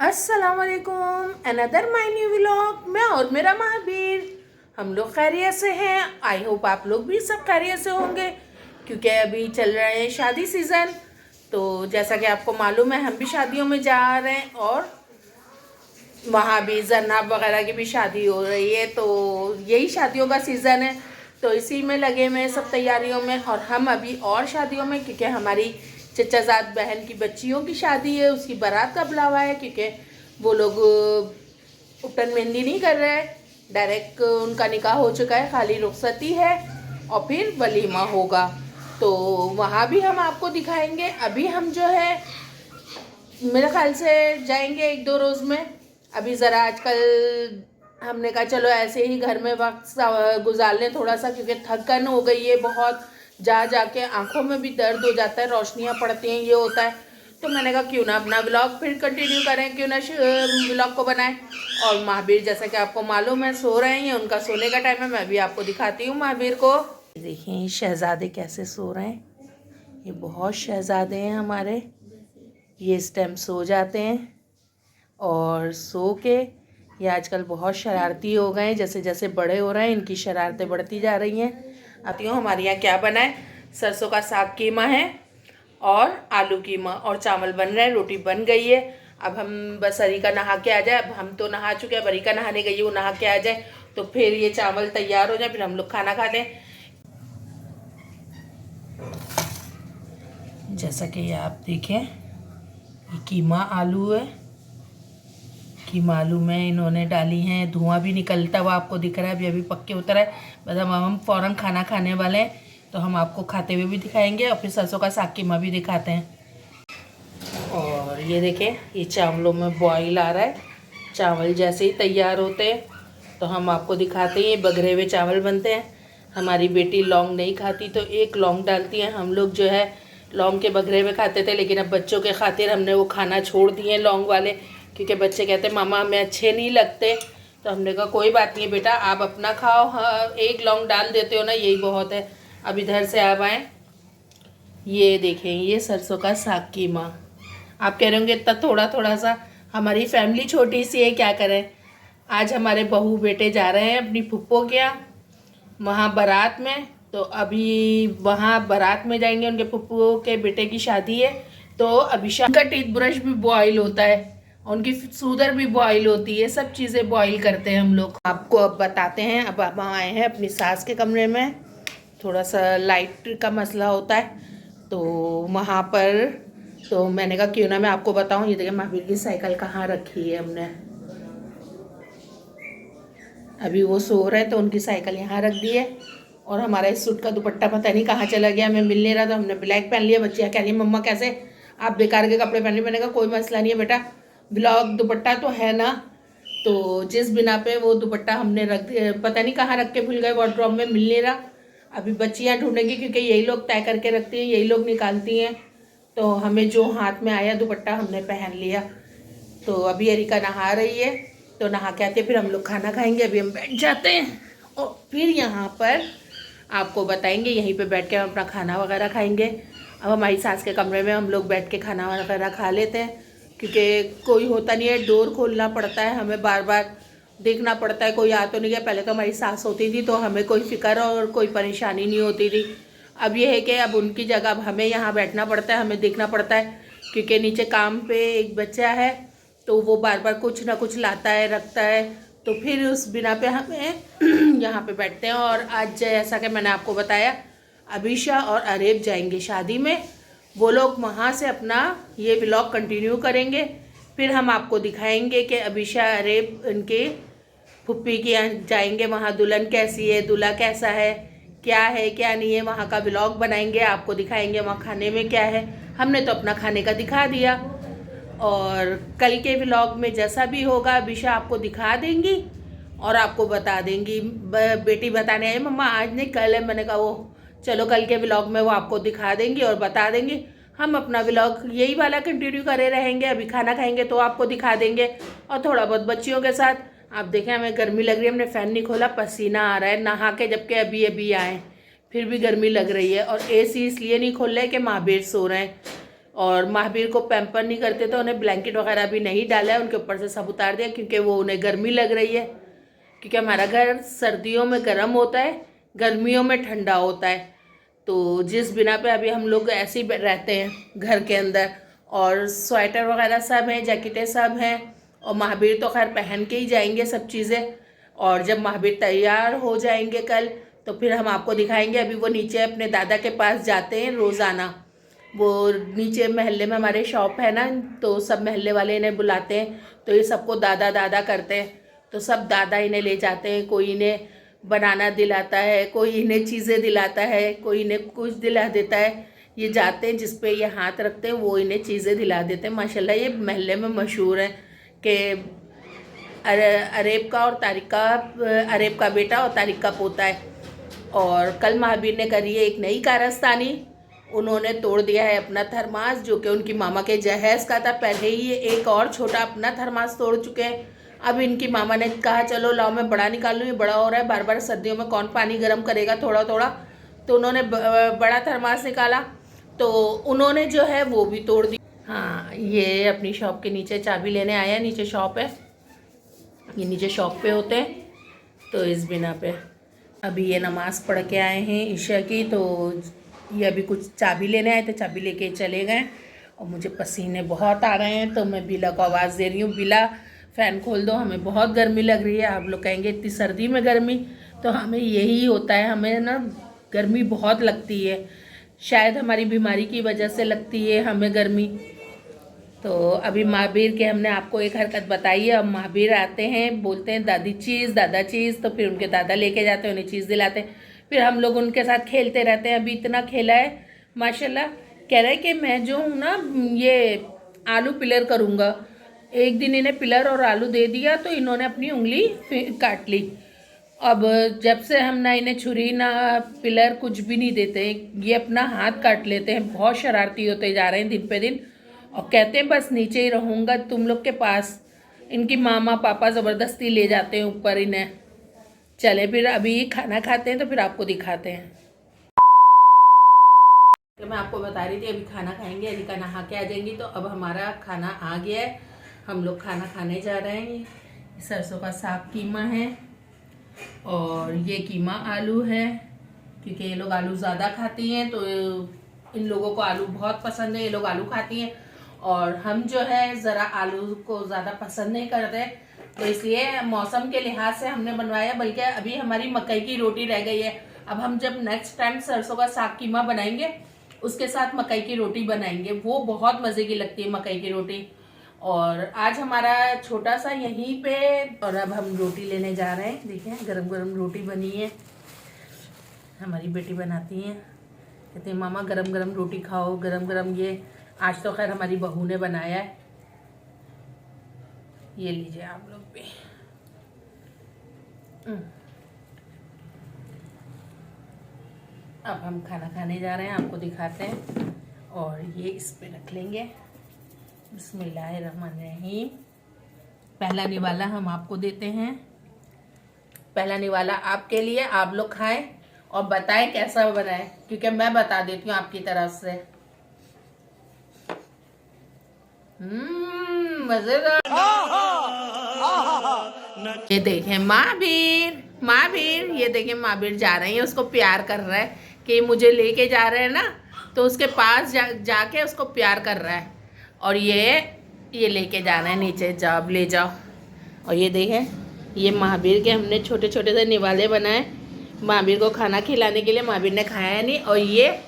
अस्सलामुअलैकुम, another my new vlog. मैं और मेरा महावीर, हम लोग खैरियत से हैं। आई होप आप लोग भी सब खैरियत से होंगे, क्योंकि अभी चल रहे हैं शादी सीज़न। तो जैसा कि आपको मालूम है, हम भी शादियों में जा रहे हैं और वहाँ भी जन्नब वगैरह की भी शादी हो रही है। तो यही शादियों का सीज़न है, तो इसी में लगे हुए हैं सब तैयारियों में। और हम अभी और शादियों में, क्योंकि हमारी चचाजाद बहन की बच्चियों की शादी है, उसकी बारात का बुलावा है। क्योंकि वो लोग उपटन मेहंदी नहीं कर रहे हैं, डायरेक्ट उनका निकाह हो चुका है, खाली रुखसती है और फिर वलीमा होगा। तो वहाँ भी हम आपको दिखाएंगे। अभी हम जो है मेरे ख्याल से जाएंगे 1-2 रोज़ में। अभी ज़रा आजकल हमने कहा चलो ऐसे ही घर में वक्त गुजार लें थोड़ा सा, क्योंकि थकन हो गई है बहुत। जा जाके आंखों में भी दर्द हो जाता है, रोशनियाँ पड़ती हैं, ये होता है। तो मैंने कहा क्यों ना अपना व्लॉग फिर कंटिन्यू करें, क्यों ना व्लॉग को बनाएं। और महावीर जैसा कि आपको मालूम है सो रहे हैं, उनका सोने का टाइम है। मैं भी आपको दिखाती हूँ महावीर को। देखिए शहज़ादे कैसे सो रहे हैं, ये बहुत शहज़ादे हैं हमारे। ये इस टाइम सो जाते हैं और सो के ये आजकल बहुत शरारती हो गए हैं। जैसे जैसे बड़े हो रहे हैं इनकी शरारतें बढ़ती जा रही हैं। आती हूँ, हमारे यहाँ क्या बना है, सरसों का साग कीमा है और आलू कीमा और चावल बन रहे हैं, रोटी बन गई है। अब हम बस अरीका नहा के आ जाए। अब हम तो नहा चुके हैं, अरीका नहाने गई है, वो नहा के आ जाए तो फिर ये चावल तैयार हो जाए, फिर हम लोग खाना खाते हैं। जैसा कि आप देखें, ये कीमा आलू है। कीमा आलू में इन्होंने डाली हैं, धुआं भी निकलता हुआ आपको दिख रहा है। अभी पक्के उतर है, मतलब हम फ़ौरन खाना खाने वाले हैं, तो हम आपको खाते हुए भी दिखाएंगे और फिर सरसों का साग कीमा भी दिखाते हैं। और ये देखें, ये चावलों में बॉईल आ रहा है। चावल जैसे ही तैयार होते हैं तो हम आपको दिखाते हैं। ये बघरे हुए चावल बनते हैं। हमारी बेटी लौंग नहीं खाती तो 1 लौंग डालती है। हम लोग जो है लौंग के बघरे हुए खाते थे, लेकिन अब बच्चों के खातिर हमने वो खाना छोड़ दिए लौंग वाले, क्योंकि बच्चे कहते हैं मामा हमें अच्छे नहीं लगते। तो हमने कहा कोई बात नहीं बेटा, आप अपना खाओ, हाँ 1 लौंग डाल देते हो ना, यही बहुत है। अब इधर से आप आएँ, ये देखें, ये सरसों का साग कीमा। आप कह रहे होंगे इतना थोड़ा थोड़ा सा, हमारी फैमिली छोटी सी है, क्या करें। आज हमारे बहू बेटे जा रहे हैं अपनी फुप्पो के यहाँ, वहाँ बारात में। तो अभी वहाँ बारात में जाएंगे, उनके फुप्पो के बेटे की शादी है। तो अभिषेक का टूथब्रश भी बॉयल होता है, उनकी सूदर भी बॉयल होती है, सब चीज़ें बॉयल करते हैं हम लोग। आपको अब बताते हैं। अब हम आए हैं अपनी सास के कमरे में, थोड़ा सा लाइट का मसला होता है तो वहाँ पर। तो मैंने कहा क्यों ना मैं आपको बताऊँ। ये देखिए महावीर की साइकिल कहाँ रखी है हमने। अभी वो सो रहे तो उनकी साइकिल यहाँ रख दी है। और हमारा इस सूट का दुपट्टा पता नहीं कहाँ चला गया, हमें मिल नहीं रहा, तो हमने ब्लैक पहन लिया। बच्चियाँ कह रही है मम्मा कैसे आप बेकार के कपड़े पहन लिए। मैंने कहा कोई मसला नहीं है बेटा, ब्लॉक दुपट्टा तो है ना। तो जिस बिना पे वो दुपट्टा हमने रख दिया, पता नहीं कहाँ रख के भूल गए, वार्डरोब में मिल नहीं रहा। अभी बच्चियाँ ढूंढेंगी, क्योंकि यही लोग तय करके रखती हैं, यही लोग निकालती हैं। तो हमें जो हाथ में आया दुपट्टा हमने पहन लिया। तो अभी अरिका नहा रही है, तो नहा के आते फिर हम लोग खाना खाएंगे। अभी हम बैठ जाते हैं और फिर यहाँ पर आपको बताएंगे, यहीं पे बैठ के हम अपना खाना वगैरह खाएंगे। अब हमारी सास के कमरे में हम लोग बैठ के खाना वगैरह खा लेते हैं, क्योंकि कोई होता नहीं है, डोर खोलना पड़ता है हमें, बार बार देखना पड़ता है कोई आ तो नहीं गया। पहले तो हमारी सास होती थी तो हमें कोई फिक्र और कोई परेशानी नहीं होती थी। अब ये है कि अब उनकी जगह अब हमें यहाँ बैठना पड़ता है, हमें देखना पड़ता है, क्योंकि नीचे काम पे एक बच्चा है तो वो बार बार कुछ ना कुछ लाता है रखता है। तो फिर उस बिना पे हमें यहाँ पे बैठते हैं। और आज जैसा कि मैंने आपको बताया, अभिशा और अरेब जाएंगे शादी में, वो लोग वहाँ से अपना ये व्लॉग कंटिन्यू करेंगे। फिर हम आपको दिखाएंगे कि अभिशा अरेब उनके फुप्पी के यहाँ जाएंगे, वहाँ दुल्हन कैसी है, दूल्हा कैसा है क्या नहीं है, वहाँ का व्लॉग बनाएंगे, आपको दिखाएंगे वहाँ खाने में क्या है। हमने तो अपना खाने का दिखा दिया, और कल के व्लॉग में जैसा भी होगा अभिशा आपको दिखा देंगी और आपको बता देंगी। बेटी बताने आई मम्मा आज नहीं कल है, मैंने कहा वो चलो कल के व्लॉग में वो आपको दिखा देंगी और बता देंगी। हम अपना व्लॉग यही वाला कंटिन्यू करे रहेंगे। अभी खाना खाएंगे तो आपको दिखा देंगे, और थोड़ा बहुत बच्चियों के साथ। आप देखें हमें गर्मी लग रही है, हमने फ़ैन नहीं खोला, पसीना आ रहा है नहा के, जबकि अभी अभी आए फिर भी गर्मी लग रही है। और AC इसलिए नहीं खोल रहे कि महावीर सो रहे हैं, और महावीर को पैम्पर नहीं करते तो उन्हें ब्लैंकेट वगैरह भी नहीं डाला है, उनके ऊपर से सब उतार दिया क्योंकि वो उन्हें गर्मी लग रही है। क्योंकि हमारा घर सर्दियों में गर्म होता है, गर्मियों में ठंडा होता है, तो जिस बिना पे अभी हम लोग ऐसे ही रहते हैं घर के अंदर। और स्वेटर वगैरह सब हैं, जैकेटें सब हैं, और महावीर तो खैर पहन के ही जाएंगे सब चीज़ें। और जब महावीर तैयार हो जाएंगे कल तो फिर हम आपको दिखाएंगे। अभी वो नीचे अपने दादा के पास जाते हैं रोज़ाना। वो नीचे मोहल्ले में हमारे शॉप है ना, तो सब मोहल्ले वाले इन्हें बुलाते हैं, तो ये सबको दादा दादा करते हैं, तो सब दादा इन्हें ले जाते हैं। कोई इन्हें बनाना दिलाता है, कोई इन्हें चीज़ें दिलाता है, कोई इन्हें कुछ दिला देता है। ये जाते हैं जिस पे ये हाथ रखते हैं वो इन्हें चीज़ें दिला देते हैं। माशाल्लाह ये मोहल्ले में मशहूर है कि अरेब का और तारिक का, अरेब का बेटा और तारिक का पोता है। और कल महावीर ने करी है एक नई कारस्तानी। उन्होंने तोड़ दिया है अपना थर्मास जो कि उनकी मामा के जहेज़ का था। पहले ही ये एक और छोटा अपना थर्मास तोड़ चुके हैं। अब इनकी मामा ने कहा चलो लाओ मैं बड़ा निकाल लूँ, ये बड़ा हो रहा है, बार बार सर्दियों में कौन पानी गर्म करेगा थोड़ा थोड़ा। तो उन्होंने बड़ा थर्मास निकाला, तो उन्होंने जो है वो भी तोड़ दी। हाँ, ये अपनी शॉप के नीचे चाबी लेने आए हैं। नीचे शॉप है, ये नीचे शॉप पे होते हैं, तो इस बिना पे अभी ये नमाज़ पढ़ के आए हैं ईशा की, तो ये अभी कुछ चाबी लेने आए थे, चाबी लेके चले गए। और मुझे पसीने बहुत आ रहे हैं, तो मैं बिला को आवाज़ दे रही हूँ, बिला फ़ैन खोल दो, हमें बहुत गर्मी लग रही है। आप लोग कहेंगे इतनी सर्दी में गर्मी, तो हमें यही होता है, हमें ना गर्मी बहुत लगती है। शायद हमारी बीमारी की वजह से लगती है हमें गर्मी। तो अभी महावीर के हमने आपको एक हरकत बताई है। अब महावीर आते हैं, बोलते हैं दादी चीज़, दादा चीज़, तो फिर उनके दादा लेके जाते हैं, उन्हें चीज़ दिलाते हैं, फिर हम लोग उनके साथ खेलते रहते हैं। अभी इतना खेला है माशाल्लाह। कह रहा है कि मैं जो हूँ ना ये आलू पिलर करूँगा। एक दिन इन्हें पिलर और आलू दे दिया तो इन्होंने अपनी उंगली काट ली। अब जब से हम ना इन्हें छुरी ना पिलर कुछ भी नहीं देते, ये अपना हाथ काट लेते हैं। बहुत शरारती होते जा रहे हैं दिन पे दिन, और कहते हैं बस नीचे ही रहूँगा तुम लोग के पास। इनकी मामा पापा ज़बरदस्ती ले जाते हैं ऊपर इन्हें। चले फिर अभी खाना खाते हैं तो फिर आपको दिखाते हैं। तो मैं आपको बता रही थी अभी खाना खाएंगे, अरिका नहा के आ जाएंगी। तो अब हमारा खाना आ गया है, हम लोग खाना खाने जा रहे हैं। सरसों का साग कीमा है और ये कीमा आलू है, क्योंकि ये लोग आलू ज़्यादा खाती हैं, तो इन लोगों को आलू बहुत पसंद है, ये लोग आलू खाती हैं। और हम जो है ज़रा आलू को ज़्यादा पसंद नहीं करते, तो इसलिए मौसम के लिहाज से हमने बनवाया। बल्कि अभी हमारी मकई की रोटी रह गई है। अब हम जब नेक्स्ट टाइम सरसों का साग कीमा बनाएंगे उसके साथ मकई की रोटी बनाएंगे, वो बहुत मज़े की लगती है मकई की रोटी। और आज हमारा छोटा सा यहीं पे, और अब हम रोटी लेने जा रहे हैं। देखिए गरम गरम रोटी बनी है, हमारी बेटी बनाती हैं, कहते हैं मामा गरम गरम रोटी खाओ, गरम गरम। ये आज तो खैर हमारी बहू ने बनाया है। ये लीजिए आप लोग भी। अब हम खाना खाने जा रहे हैं, आपको दिखाते हैं। और ये इस पे रख लेंगे। बिस्मिल्लाहिर्रहमानिर्रहीम। पहला निवाला हम आपको देते हैं, पहला निवाला आपके लिए। आप लोग खाएं और बताएं कैसा बना है, क्योंकि मैं बता देती हूँ आपकी तरफ से। मजेदार। ये देखें महावीर, महावीर ये देखें महावीर जा रहे हैं, उसको प्यार कर रहा है कि मुझे लेके जा रहे हैं ना, तो उसके पास जाके उसको प्यार कर रहा है। और ये लेके जा रहे हैं नीचे, जाओ ले जाओ। और ये देखें ये महावीर के हमने छोटे छोटे से निवाले बनाए महावीर को खाना खिलाने के लिए। महावीर ने खाया नहीं और ये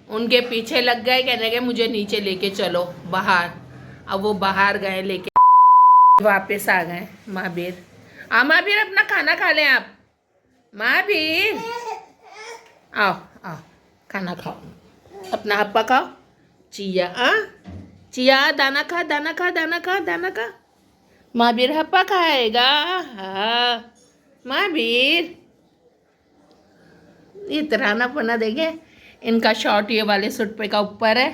उनके पीछे लग गए, कहने के मुझे नीचे लेके चलो बाहर। अब वो बाहर गए, लेके वापस आ गए महावीर। महावीर अपना खाना खा लें आप। महावीर आओ आओ खाना खाओ, अपना हप्पा खाओ। चिया चिया दाना खा, दाना खा, दाना खा, दाना खा। महावीर हप्पा खाएगा। हाँ महावीर इतना ना पना देखे। इनका शॉर्ट ये वाले सूट पे का ऊपर है,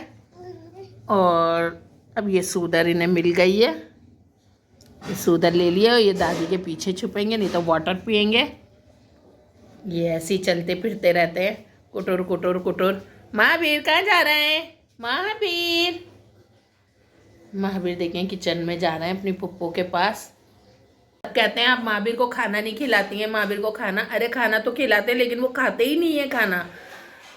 और अब ये सूदर इन्हें मिल गई है। ये सूदर ले लिया और ये दादी के पीछे छुपेंगे, नहीं तो वाटर पियेंगे। ये ऐसे ही चलते फिरते रहते हैं, कुटुर कुटुर कुटुर। महावीर कहाँ जा रहे हैं? महावीर महावीर देखें किचन में जा रहे हैं अपनी पुप्पो के पास। कहते हैं आप महावीर को खाना नहीं खिलाती हैं, महावीर को खाना, अरे खाना तो खिलाते हैं लेकिन वो खाते ही नहीं है खाना।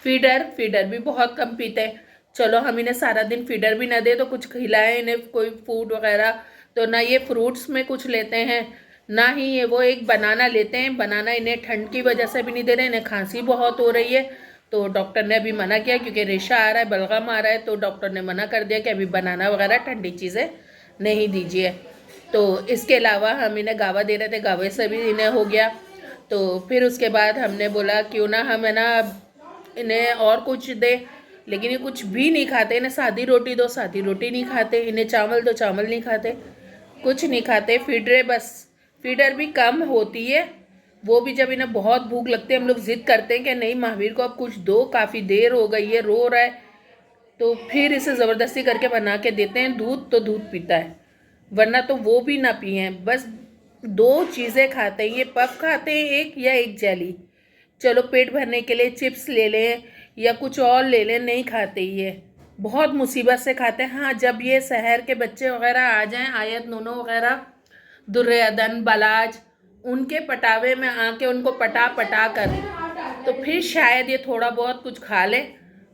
फीडर भी बहुत कम पीते हैं। चलो हम इन्हें सारा दिन फीडर भी ना दे तो कुछ खिलाएं इन्हें, कोई फूड वगैरह। तो ना ये फ्रूट्स में कुछ लेते हैं, ना ही ये वो एक बनाना लेते हैं। बनाना इन्हें ठंड की वजह से भी नहीं दे रहे, इन्हें खांसी बहुत हो रही है। तो डॉक्टर ने अभी मना किया क्योंकि रेशा आ रहा है, बलगम आ रहा है, तो डॉक्टर ने मना कर दिया कि अभी बनाना वगैरह ठंडी चीज़ें नहीं दीजिए। तो इसके अलावा हम इन्हें गावा दे रहे थे, गावे से भी इन्हें हो गया। तो फिर उसके बाद हमने बोला क्यों ना हम है ना इन्हें और कुछ दे, लेकिन ये कुछ भी नहीं खाते। इन्हें सादी रोटी दो, सादी रोटी नहीं खाते। इन्हें चावल दो, चावल नहीं खाते, कुछ नहीं खाते। फीडर बस, फीडर भी कम होती है, वो भी जब इन्हें बहुत भूख लगती है हम लोग ज़िद करते हैं कि नहीं महावीर को अब कुछ दो, काफ़ी देर हो गई है, रो रहा है, तो फिर इसे ज़बरदस्ती करके बना के देते हैं। दूध तो दूध पीता है, वरना तो वो भी ना पिए। बस दो चीज़ें खाते हैं, ये पफ खाते हैं एक, या एक जेली। चलो पेट भरने के लिए चिप्स ले लें या कुछ और ले लें, नहीं खाते ये, बहुत मुसीबत से खाते हैं। हाँ जब ये शहर के बच्चे वगैरह आ जाएं, आयत नूनो वगैरह, दुर्योधन बलाज, उनके पटावे में आके उनको पटा पटा कर, तो फिर शायद ये थोड़ा बहुत कुछ खा ले।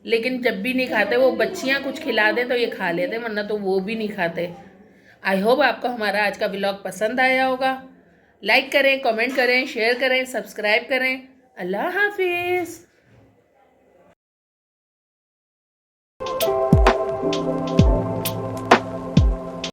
लेकिन जब भी नहीं खाते, वो बच्चियां कुछ खिला दे तो ये खा लेते, वरना तो वो भी नहीं खाते। आई होप आपको हमारा आज का व्लॉग पसंद आया होगा। लाइक करें, कमेंट करें, शेयर करें, सब्सक्राइब करें। अल्लाह हाफिज़।